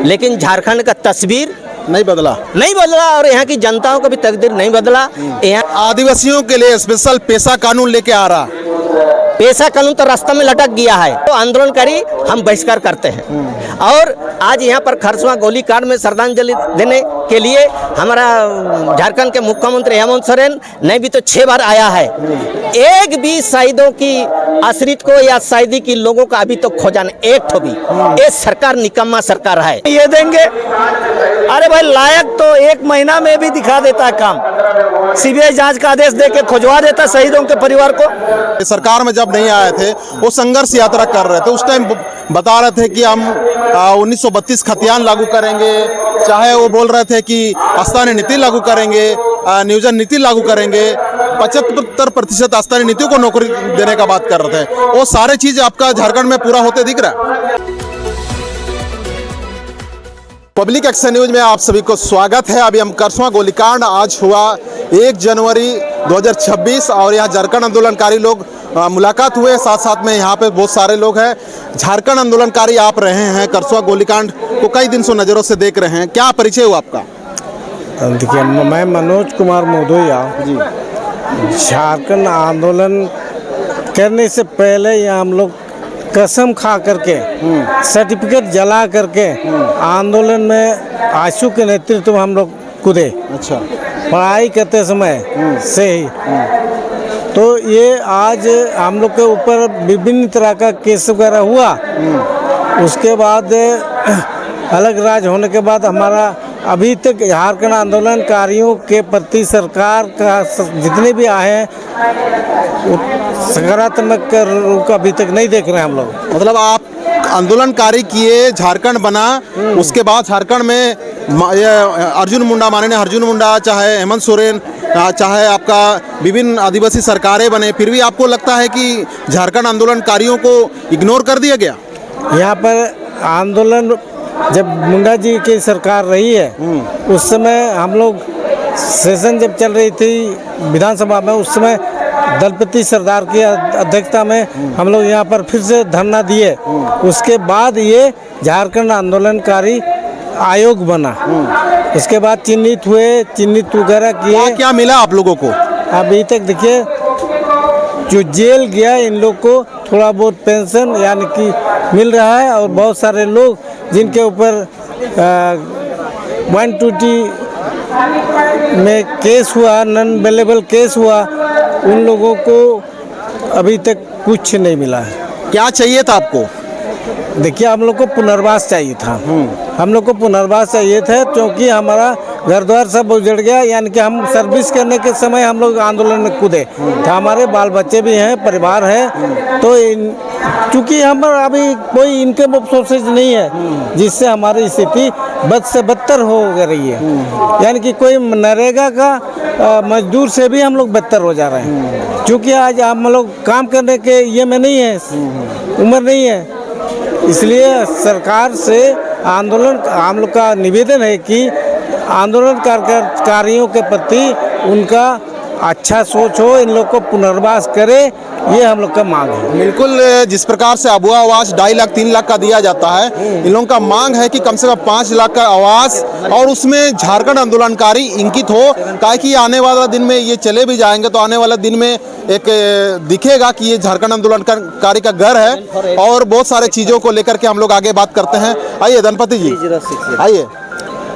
लेकिन झारखंड का तस्वीर नहीं बदला। और यहाँ की जनताओं का भी तकदीर नहीं बदला। यहाँ आदिवासियों के लिए स्पेशल पेशा कानून लेके आ रहा, पेशा कानून तो रास्ता में लटक गया है, तो आंदोलनकारी हम बहिष्कार करते हैं। और आज यहाँ पर खरसुआ गोलीकांड में श्रद्धांजलि देने के लिए हमारा झारखंड के मुख्यमंत्री हेमंत सोरेन ने भी तो 6 बार आया है। एक भी शहीदों की आश्रित को या शहीदी की लोगों का अभी तो खोजा नहीं, एक ठो भी। ये सरकार निकम्मा सरकार है। ये देंगे, अरे भाई लायक तो 1 महीना में भी दिखा देता है काम। सीबीआई जांच का आदेश देके खुजवा देता शहीदों के परिवार को। सरकार में जब नहीं आए थे वो संघर्ष यात्रा कर रहे थे, उस टाइम बता रहे थे कि हम 1932 खतियान लागू करेंगे, चाहे वो बोल रहे थे कि आस्थानी नीति लागू करेंगे, नियोजन नीति लागू करेंगे, 75% आस्थानी नीतियों को नौकरी देने का बात कर रहे थे। वो सारे चीज आपका झारखंड में पूरा होते दिख रहा है। पब्लिक एक्शन न्यूज में आप सभी को स्वागत है। अभी हम खरसुआ गोलीकांड आज हुआ 1 जनवरी 2026 और यहाँ झारखंड आंदोलनकारी लोग मुलाकात हुए, साथ साथ में यहाँ पे बहुत सारे लोग हैं। झारखंड आंदोलनकारी आप रहे हैं, खरसुआ गोलीकांड को कई दिन से नज़रों से देख रहे हैं, क्या परिचय हुआ आपका? देखिए, मैं मनोज कुमार मोदोया जी। झारखंड आंदोलन करने से पहले यहाँ हम लोग कसम खा करके सर्टिफिकेट जला करके आंदोलन में आशु के नेतृत्व में हम लोग कूदे। अच्छा। पढ़ाई करते समय से ही तो ये आज हम लोग के ऊपर विभिन्न तरह का केस वगैरह हुआ। उसके बाद अलग राज्य होने के बाद हमारा अभी तक झारखंड आंदोलनकारियों के प्रति सरकार का जितने भी आए हैं सकारात्मक रूप का अभी तक नहीं देख रहे हैं हम लोग। मतलब आप आंदोलनकारी किए, झारखंड बना, उसके बाद झारखंड में अर्जुन मुंडा, माननीय अर्जुन मुंडा, चाहे हेमंत सोरेन, चाहे आपका विभिन्न आदिवासी सरकारें बने, फिर भी आपको लगता है कि झारखंड आंदोलनकारियों को इग्नोर कर दिया गया? यहाँ पर आंदोलन जब मुंडा जी की सरकार रही है उस समय हम लोग सेशन जब चल रही थी विधानसभा में, उस समय दलपति सरदार की अध्यक्षता में हम लोग यहाँ पर फिर से धरना दिए। उसके बाद ये झारखंड आंदोलनकारी आयोग बना। उसके बाद चिन्हित हुए, चिन्हित वगैरह किए। क्या मिला आप लोगों को? अभी तक देखिए, जो जेल गया इन लोग को थोड़ा बहुत पेंशन यानी कि मिल रहा है, और बहुत सारे लोग जिनके ऊपर 120 में केस हुआ, नॉन अवेलेबल केस हुआ, उन लोगों को अभी तक कुछ नहीं मिला है। क्या चाहिए था आपको? देखिए, हम लोग को पुनर्वास चाहिए था। हम लोग को पुनर्वास चाहिए था क्योंकि हमारा घर द्वार सब उजड़ गया। यानी कि हम सर्विस करने के समय हम लोग आंदोलन में कूदे, तो हमारे बाल बच्चे भी हैं, परिवार है, तो चूँकि हम अभी कोई इनकम सोर्सेज नहीं है, जिससे हमारी स्थिति बद से बदतर हो रही है। यानी कि कोई नरेगा का मजदूर से भी हम लोग बदतर हो जा रहे हैं, क्योंकि आज हम लोग काम करने के ये में नहीं है, उम्र नहीं है। इसलिए सरकार से आंदोलन हम लोग का निवेदन है कि आंदोलनकारियों के प्रति उनका अच्छा सोच हो, इन लोग को पुनर्वास करे, ये हम लोग का मांग है। बिल्कुल, जिस प्रकार से अबुआ आवास 2.5 लाख 3 लाख का दिया जाता है, इन लोगों का मांग है कि कम से कम 5 लाख का आवास, और उसमें झारखंड आंदोलनकारी इंकित हो, ताकि आने वाला दिन में ये चले भी जाएंगे तो आने वाला दिन में एक दिखेगा कि ये झारखंड आंदोलनकारी का घर है। और बहुत सारे चीज़ों को लेकर के हम लोग आगे बात करते हैं। आइए धनपति जी, आइए,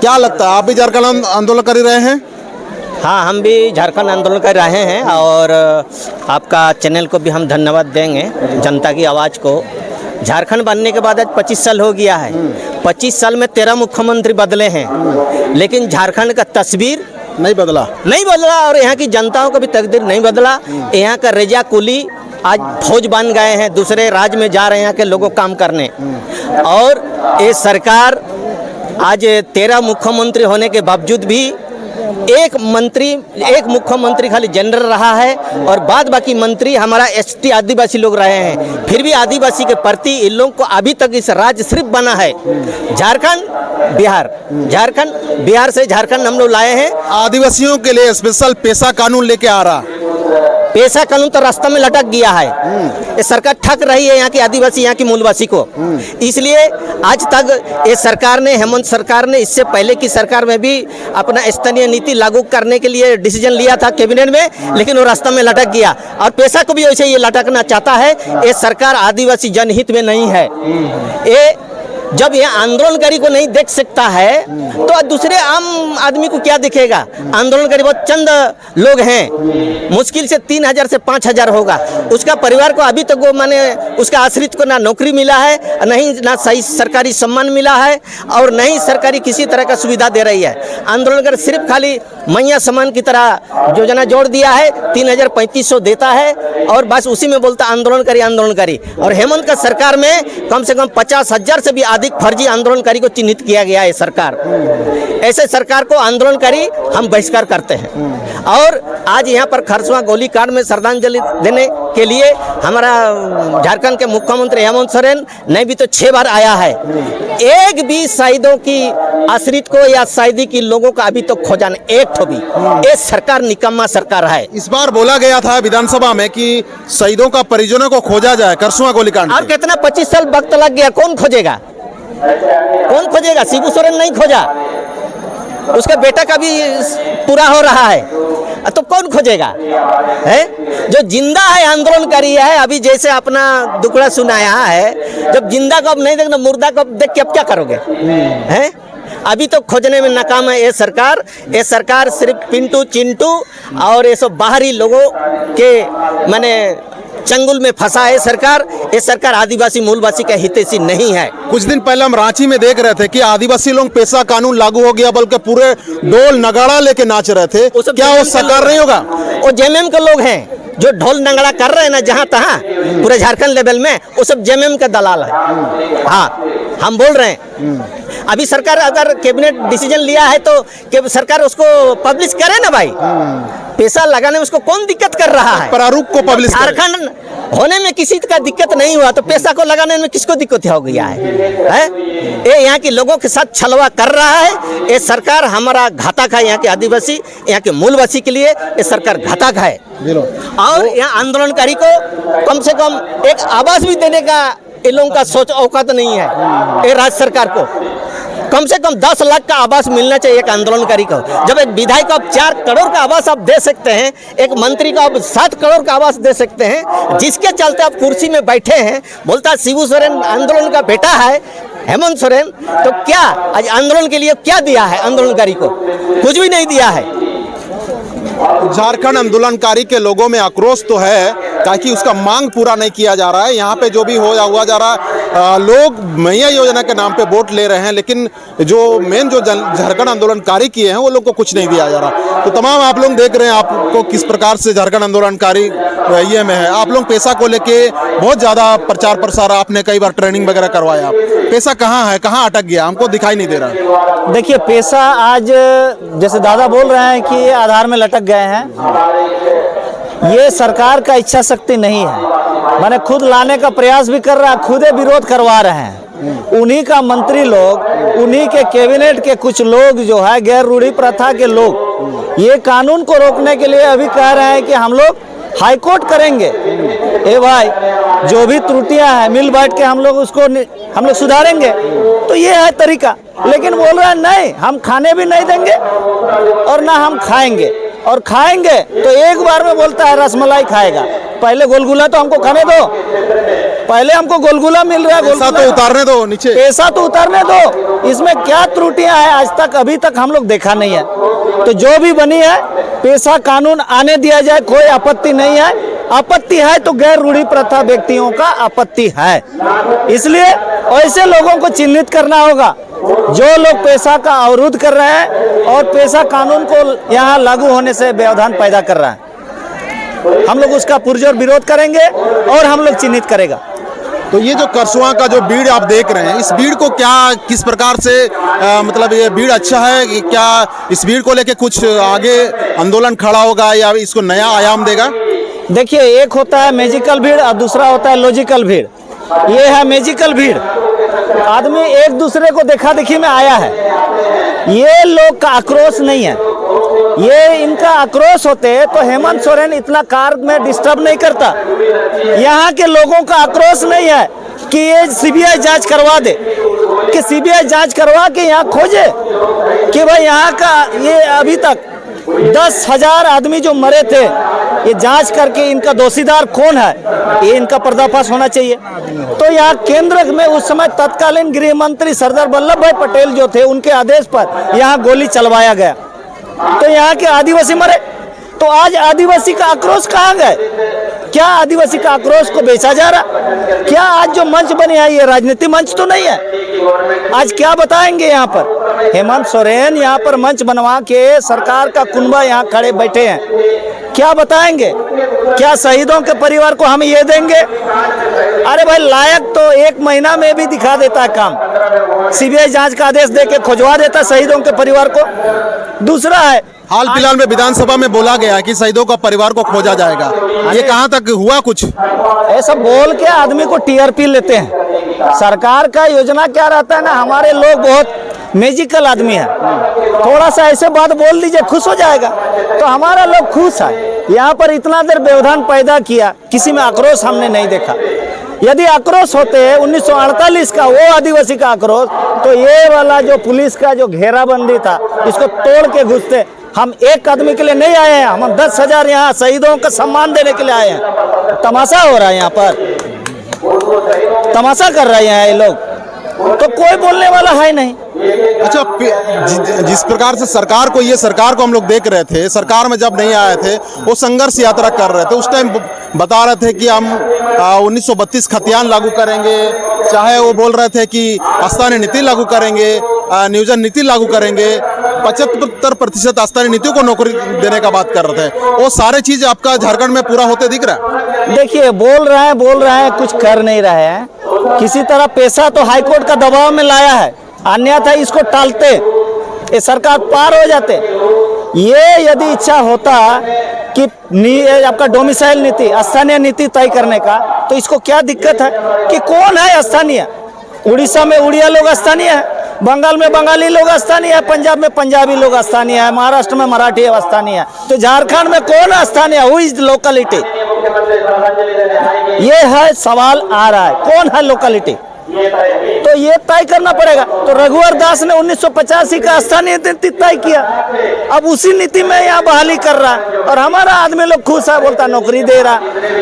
क्या लगता है, आप भी झारखंड आंदोलन कर रहे हैं? हाँ, हम भी झारखंड आंदोलन कर रहे हैं, और आपका चैनल को भी हम धन्यवाद देंगे, जनता की आवाज़ को। झारखंड बनने के बाद आज 25 साल हो गया है। 25 साल में 13 मुख्यमंत्री बदले हैं, लेकिन झारखंड का तस्वीर नहीं बदला। और यहाँ की जनताओं का भी तकदीर नहीं बदला। यहाँ का रेजा कुली आज फौज बन गए हैं, दूसरे राज्य में जा रहे हैं यहाँ के लोगों काम करने। और ये सरकार आज 13 मुख्यमंत्री होने के बावजूद भी एक मुख्यमंत्री खाली जनरल रहा है, और बाद बाकी मंत्री हमारा एसटी आदिवासी लोग रहे हैं। फिर भी आदिवासी के प्रति इन लोगों को अभी तक इस राज्य सिर्फ बना है झारखंड बिहार से झारखंड हम लोग लाए हैं। आदिवासियों के लिए स्पेशल पेशा कानून लेके आ रहा, पैसा कानून तो रास्ते में लटक गया है। ये सरकार ठग रही है यहाँ की आदिवासी, यहाँ की मूलवासी को। इसलिए आज तक ये सरकार ने, हेमंत सरकार ने, इससे पहले की सरकार में भी अपना स्थानीय नीति लागू करने के लिए डिसीजन लिया था कैबिनेट में, लेकिन वो रास्ते में लटक गया। और पैसा को भी वैसे ये लटकना चाहता है। ये सरकार आदिवासी जनहित में नहीं है। ये जब ये आंदोलनकारी को नहीं देख सकता है तो दूसरे आम आदमी को क्या दिखेगा। आंदोलनकारी बहुत चंद लोग हैं, मुश्किल से 3000 से 5000 होगा। उसका परिवार को अभी तक वो माने उसका आश्रित को ना नौकरी मिला है, नहीं ना सही सरकारी सम्मान मिला है, और नहीं सरकारी किसी तरह का सुविधा दे रही है। आंदोलनकारी सिर्फ खाली मैया सम्मान की तरह योजना जोड़ दिया है, 3500 देता है और बस उसी में बोलता आंदोलनकारी आंदोलनकारी। और हेमंत का सरकार में कम से कम 50,000 से भी अधिक फर्जी आंदोलनकारी को चिन्हित किया गया है सरकार। ऐसे सरकार को आंदोलनकारी हम बहिष्कार करते हैं। और आज यहाँ पर खरसुआ गोलीकांड में श्रद्धांजलि देने के लिए हमारा झारखंड के मुख्यमंत्री हेमंत सोरेन नहीं भी तो 6 बार आया है। एक भी शहीदों की आश्रित को या शहीदी की लोगों का अभी तो खोजा नहीं, एक तो भी। ये सरकार निकम्मा सरकार है। इस बार बोला गया था विधानसभा में कि शहीदों का परिजनों को खोजा जाए खरसुआ गोलीकांड। और कितना 25 साल वक्त लग गया, कौन खोजेगा? कौन खोजेगा? शिबू सोरेन नहीं खोजा, उसका बेटा का भी पूरा हो रहा है, तो कौन खोजेगा? है जो जिंदा है आंदोलनकारी है। अभी जैसे अपना दुखड़ा सुनाया है, जब जिंदा को अब नहीं देखना, मुर्दा को देख के अब क्या करोगे? हैं अभी तो खोजने में नाकाम है ये सरकार। ये सरकार सिर्फ पिंटू चिंटू और ये सब बाहरी लोगों के माने चंगुल में फंसा है सरकार। ये सरकार आदिवासी मूलवासी का हितैषी नहीं है। कुछ दिन पहले हम रांची में देख रहे थे कि आदिवासी लोग पैसा कानून लागू हो गया, बल्कि पूरे ढोल नगाड़ा लेके नाच रहे थे। क्या वो सरकार नहीं होगा? वो जेएमएम के लोग हैं जो ढोल नगाड़ा कर रहे हैं ना जहाँ तहाँ पूरे झारखंड लेवल में, वो सब जेएमएम का दलाल है। हाँ, हम बोल रहे हैं अभी सरकार अगर कैबिनेट डिसीजन लिया है तो सरकार उसको पब्लिश करे ना भाई। पैसा लगाने में उसको कौन दिक्कत कर रहा है? प्रारूप को पब्लिश करे। झारखंड होने में किसी का दिक्कत नहीं हुआ तो पैसा को लगाने में किसको दिक्कत हो गया है? ये यहाँ के लोगों के साथ छलवा कर रहा है। ये सरकार हमारा घातक है। यहाँ के आदिवासी, यहाँ के मूलवासी के लिए ये सरकार घातक है। और यहाँ आंदोलनकारी को कम से कम एक आवाज भी देने का इन लोगों का सोच औकात नहीं है। ये राज्य सरकार को कम से कम 10 लाख का आवास मिलना चाहिए एक आंदोलनकारी को। जब एक विधायक को आप 4 करोड़ का आवास आप दे सकते हैं, एक मंत्री को आप 7 करोड़ का आवास दे सकते हैं, जिसके चलते आप कुर्सी में बैठे हैं। बोलता है शिबू सोरेन आंदोलन का बेटा है हेमंत सोरेन, तो क्या आज आंदोलन के लिए क्या दिया है आंदोलनकारी को? कुछ भी नहीं दिया है। झारखंड आंदोलनकारी के लोगों में आक्रोश तो है, ताकि उसका मांग पूरा नहीं किया जा रहा है। यहाँ पे जो भी हुआ जा रहा है, लोग मैया योजना के नाम पे वोट ले रहे हैं, लेकिन जो मेन जो झारखंड आंदोलनकारी किए हैं वो लोग को कुछ नहीं दिया जा रहा। तो तमाम आप लोग देख रहे हैं आपको किस प्रकार से झारखंड आंदोलनकारी ये में है। आप लोग पैसा को लेके बहुत ज़्यादा प्रचार प्रसार, आपने कई बार ट्रेनिंग वगैरह करवाया। पैसा कहाँ है, कहाँ अटक गया, हमको दिखाई नहीं दे रहा। देखिए पैसा आज जैसे दादा बोल रहे हैं कि आधार में लटक गए हैं, ये सरकार का इच्छा शक्ति नहीं है। मैंने खुद लाने का प्रयास भी कर रहा है, खुदे विरोध करवा रहे हैं। उन्हीं का मंत्री लोग, उन्हीं के कैबिनेट के कुछ लोग जो है गैर रूढ़ी प्रथा के लोग, ये कानून को रोकने के लिए अभी कह रहे हैं कि हम लोग हाई कोर्ट करेंगे। ए भाई, जो भी त्रुटियां हैं मिल बैठ के हम लोग सुधारेंगे। तो ये है तरीका। लेकिन बोल रहे हैं नहीं, हम खाने भी नहीं देंगे और ना हम खाएंगे, और खाएंगे तो एक बार में बोलता है रसमलाई खाएगा। पहले गोलगुला तो हमको खाने दो, पहले हमको गोलगुला मिल रहा है, पैसा तो उतारने दो नीचे, पैसा तो उतारने दो। इसमें क्या त्रुटियां हैं आज तक अभी तक हम लोग देखा नहीं है। तो जो भी बनी है पैसा कानून आने दिया जाए, कोई आपत्ति नहीं है। आपत्ति है तो गैर रूढ़ी प्रथा व्यक्तियों का आपत्ति है। इसलिए ऐसे लोगों को चिन्हित करना होगा जो लोग पैसा का अवरोध कर रहे हैं और पैसा कानून को यहाँ लागू होने से व्यवधान पैदा कर रहा है। हम लोग उसका पुरजोर विरोध करेंगे और हम लोग चिन्हित करेगा। तो ये जो करसुआ का जो भीड़ आप देख रहे हैं, इस भीड़ को क्या किस प्रकार से मतलब ये भीड़ अच्छा है कि क्या इस भीड़ को लेके कुछ आगे आंदोलन खड़ा होगा या इसको नया आयाम देगा? देखिए, एक होता है मैजिकल भीड़ और दूसरा होता है लॉजिकल भीड़। ये है मैजिकल भीड़, आदमी एक दूसरे को देखा देखी में आया है। ये लोग का आक्रोश नहीं है, ये इनका आक्रोश होते तो हेमंत सोरेन इतना कार में डिस्टर्ब नहीं करता। यहाँ के लोगों का आक्रोश नहीं है कि ये सीबीआई जांच करवा दे, कि सीबीआई जांच करवा के यहाँ खोजे कि भाई यहाँ का ये अभी तक 10,000 आदमी जो मरे थे, ये जांच करके इनका दोषीदार कौन है ये इनका पर्दाफाश होना चाहिए। तो यहाँ केंद्र में उस समय तत्कालीन गृह मंत्री सरदार वल्लभ भाई पटेल जो थे, उनके आदेश पर यहाँ गोली चलवाया गया, तो यहाँ के आदिवासी मरे। तो आज आदिवासी का आक्रोश कहाँ गए? क्या आदिवासी का आक्रोश को बेचा जा रहा? क्या आज जो मंच बने है ये राजनीति मंच तो नहीं है? आज क्या बताएंगे यहाँ पर? हेमंत सोरेन यहाँ पर मंच बनवा के सरकार का कुनबा यहाँ खड़े बैठे हैं, क्या बताएंगे? क्या शहीदों के परिवार को हम ये देंगे? अरे भाई लायक तो 1 महीना में भी दिखा देता है काम, सीबीआई जांच का आदेश देके खुजवा देता शहीदों के परिवार को। दूसरा है, हाल फिलहाल में विधानसभा में बोला गया कि शहीदों का परिवार को खोजा जाएगा, ये कहाँ तक हुआ? कुछ ऐसा बोल के आदमी को टीआरपी लेते हैं। सरकार का योजना क्या रहता है ना, हमारे लोग बहुत मैजिकल आदमी है, थोड़ा सा ऐसे बात बोल दीजिए खुश हो जाएगा, तो हमारा लोग खुश है। यहाँ पर इतना देर व्यवधान पैदा किया, किसी में आक्रोश हमने नहीं देखा। यदि आक्रोश होते 1948 का वो आदिवासी का आक्रोश, तो ये वाला जो पुलिस का जो घेराबंदी था इसको तोड़ के घुसते। हम एक आदमी के लिए नहीं आए हैं, हम 10,000 यहाँ शहीदों का सम्मान देने के लिए आए हैं। तमाशा हो रहा है यहाँ पर, तमाशा कर रहे हैं ये लोग, तो कोई बोलने वाला है नहीं। अच्छा, जिस प्रकार से सरकार को हम लोग देख रहे थे, सरकार में जब नहीं आए थे वो संघर्ष यात्रा कर रहे थे, उस टाइम बता रहे थे कि हम 1932 खतियान लागू करेंगे, चाहे वो बोल रहे थे कि स्थानीय नीति लागू करेंगे, नियोजन नीति लागू करेंगे, 75% स्थानीय नीतियों को नौकरी देने का बात कर रहे थे। वो सारे चीज आपका झारखंड में पूरा होते दिख रहा है? देखिए, बोल रहे हैं, कुछ कर नहीं रहे हैं। किसी तरह पैसा तो हाईकोर्ट का दबाव में लाया है, अन्यथा इसको टालते, ये सरकार पार हो जाते। ये यदि इच्छा होता कि आपका डोमिसाइल नीति, स्थानीय नीति तय करने का, तो इसको क्या दिक्कत है कि कौन है स्थानीय? उड़ीसा में उड़िया लोग स्थानीय है, बंगाल में बंगाली लोग स्थानीय है, पंजाब में पंजाबी लोग स्थानीय है, महाराष्ट्र में मराठी स्थानीय है, तो झारखंड में कौन स्थानीय? Who is locality? ये है सवाल आ रहा है, कौन है लोकलिटी? तो ये तय करना पड़ेगा। तो रघुवर दास ने 1985 का स्थानीय नीति तय किया, अब उसी नीति में यहाँ बहाली कर रहा है, और हमारा आदमी लोग खुश है, बोलता नौकरी दे रहा।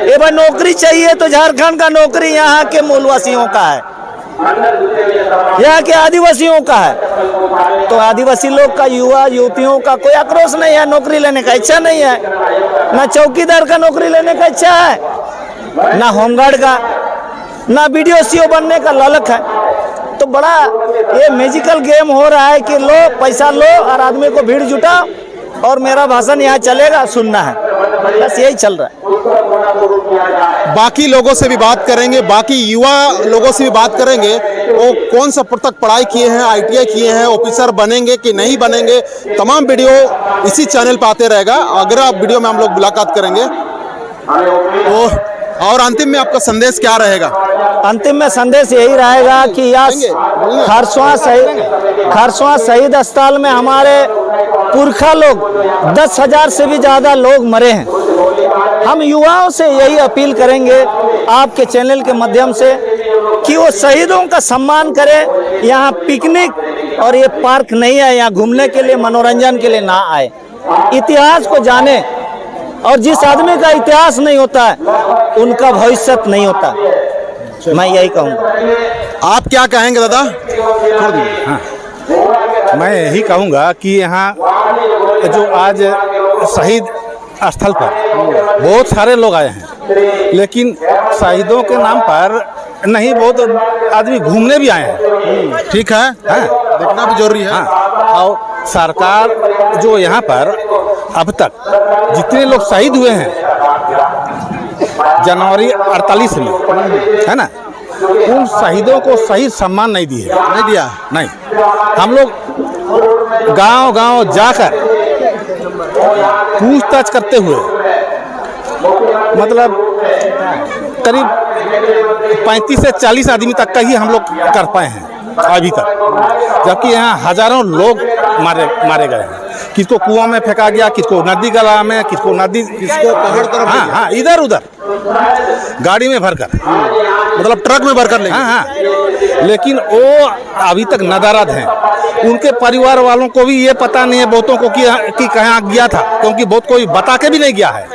ये भाई नौकरी चाहिए तो झारखंड का नौकरी यहाँ के मूलवासियों का है, यहाँ के आदिवासियों का है। तो आदिवासी लोग का, युवा युवतियों का कोई आक्रोश नहीं है, नौकरी लेने का इच्छा नहीं है, ना चौकीदार का नौकरी लेने का इच्छा है, ना होमगार्ड का, ना BDO बनने का लालच है। तो बड़ा ये मैजिकल गेम हो रहा है कि लो पैसा लो और आदमी को भीड़ जुटाओ और मेरा भाषण यहाँ चलेगा, सुनना है, बस यही चल रहा है। बाकी लोगों से भी बात करेंगे, बाकी युवा लोगों से भी बात करेंगे, वो कौन सा तक पढ़ाई किए हैं, ITI किए हैं, ऑफिसर बनेंगे कि नहीं बनेंगे। तमाम वीडियो इसी चैनल पर आते रहेगा, अगला वीडियो में हम लोग मुलाकात करेंगे। तो और अंतिम में आपका संदेश क्या रहेगा? अंतिम में संदेश यही रहेगा कि खरसवां शहीद स्थल में हमारे पुरखा लोग 10,000 से भी ज़्यादा लोग मरे हैं। हम युवाओं से यही अपील करेंगे आपके चैनल के माध्यम से कि वो शहीदों का सम्मान करें। यहाँ पिकनिक और ये पार्क नहीं है, यहाँ घूमने के लिए, मनोरंजन के लिए ना आए, इतिहास को जाने। और जिस आदमी का इतिहास नहीं होता है उनका भविष्य नहीं होता, मैं यही कहूँगा। आप क्या कहेंगे दादा? हाँ, मैं यही कहूँगा कि यहाँ जो आज शहीद स्थल पर बहुत सारे लोग आए हैं, लेकिन शहीदों के नाम पर नहीं, बहुत आदमी घूमने भी आए हैं। ठीक है, देखना भी जरूरी है। हाँ, और सरकार जो यहाँ पर अब तक जितने लोग शहीद हुए हैं जनवरी 48 में, है ना, उन शहीदों को सही सम्मान नहीं दिया। नहीं, हम लोग गांव-गांव जाकर पूछताछ करते हुए मतलब करीब 35 से 40 आदमी तक का ही हम लोग कर पाए हैं। अभी तक, जबकि यहाँ हजारों लोग मारे गए हैं। किसको कुआं में फेंका गया, किसको नदी गला में, किसको नदी, किसको पहाड़ तरफ, हाँ, इधर उधर गाड़ी में भरकर, मतलब ट्रक में भरकर ले गए। हाँ, लेकिन वो अभी तक नदारद हैं। उनके परिवार वालों को भी ये पता नहीं है बहुतों को कि कहाँ गया था, क्योंकि बहुत कोई बता के भी नहीं गया है,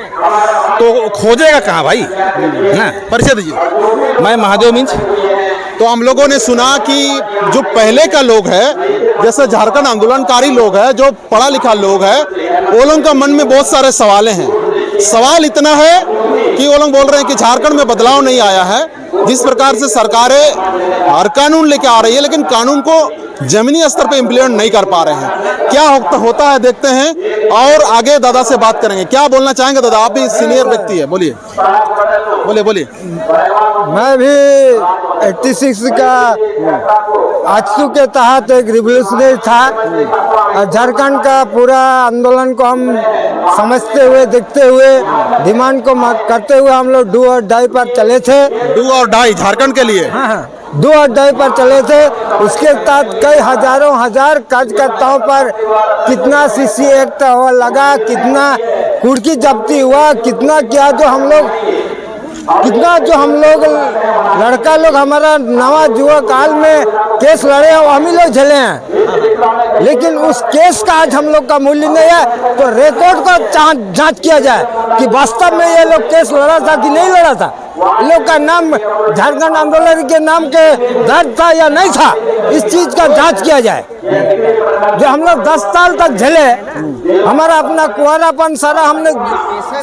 तो खोजेगा कहाँ भाई। परिचय दीजिए। मैं महादेव मिंज। तो हम लोगों ने सुना कि जो पहले का लोग है, जैसे झारखंड आंदोलनकारी लोग है, जो पढ़ा लिखा लोग है, वो लोगों का मन में बहुत सारे सवालें हैं। सवाल इतना है कि वो लोग बोल रहे हैं कि झारखंड में बदलाव नहीं आया है। जिस प्रकार से सरकारें हर कानून लेके आ रही है, लेकिन कानून को जमीनी स्तर पे इम्प्लीमेंट नहीं कर पा रहे हैं। क्या होता है देखते हैं और आगे दादा से बात करेंगे। क्या बोलना चाहेंगे दादा, आप भी सीनियर व्यक्ति है, बोलिए बोलिए। मैं भी 86 का आजसू के तहत एक रिवोल्यूशनरी था और झारखंड का पूरा आंदोलन को हम समझते हुए, देखते हुए, डिमांड को करते हुए हम लोग डू और डाई पर चले थे। डू और डाई झारखंड के लिए, हाँ, डू और डाई पर चले थे। उसके तहत कई हजारों हजार कार्यकर्ताओं पर कितना सीसी एक्ट लगा, कितना कुर्की जब्ती हुआ, कितना जो हम लोग लड़का लोग हमारा नवा युवा काल में केस लड़े हैं, वो हम ही लोग झेले हैं। लेकिन उस केस का आज हम लोग का मूल्य नहीं है। तो रिकॉर्ड का जांच किया जाए कि वास्तव में ये लोग केस लड़ा था कि नहीं लड़ा था, लोग का नाम झारखंड आंदोलन के नाम के दर्ज था या नहीं था, इस चीज का जांच किया जाए। जो हम लोग 10 साल तक झेले, हमारा अपना कुंवारापन सारा हमने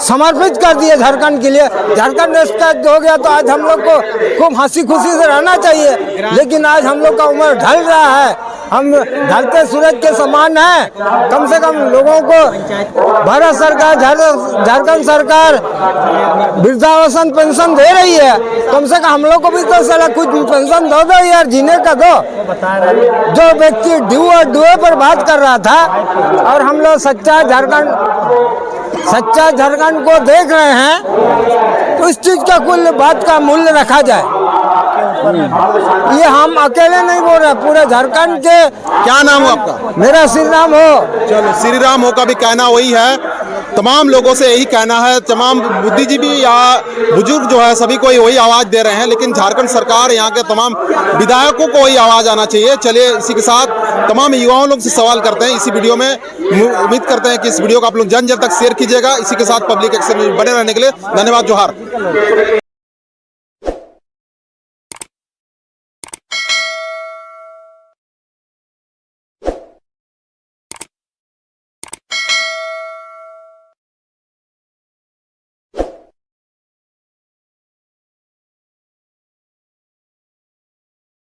समर्पित कर दिया झारखंड के लिए। झारखंड नेशनल हो गया तो आज हम लोग को खूब हंसी खुशी से रहना चाहिए, लेकिन आज हम लोग का उम्र ढल रहा है, हम ढलते सूरज के समान हैं। कम से कम लोगों को भारत सरकार, झारखंड सरकार वृद्धावस्था पेंशन दे रही है, कम से कम हम लोग को भी तो साला कुछ पेंशन दो यार, जीने का दो। जो व्यक्ति ड्यू और डुए पर बात कर रहा था और हम लोग सच्चा झारखंड को देख रहे हैं, तो इस चीज का कुल बात का मूल्य रखा जाए। ये हम अकेले नहीं बोल रहे, पूरे झारखंड के। क्या नाम हो आपका? मेरा श्री राम हो। चलो, श्री राम हो का भी कहना वही है, तमाम लोगों से यही कहना है, तमाम बुद्धिजीवी या बुजुर्ग जो है सभी को वही आवाज़ दे रहे हैं, लेकिन झारखंड सरकार, यहाँ के तमाम विधायकों को वही आवाज़ आना चाहिए। चलिए इसी के साथ तमाम युवाओं लोग से सवाल करते हैं इसी वीडियो में। उम्मीद करते हैं कि इस वीडियो को आप लोग जन जन तक शेयर कीजिएगा। इसी के साथ पब्लिक एक्शन में बने रहने के लिए धन्यवाद, जोहार।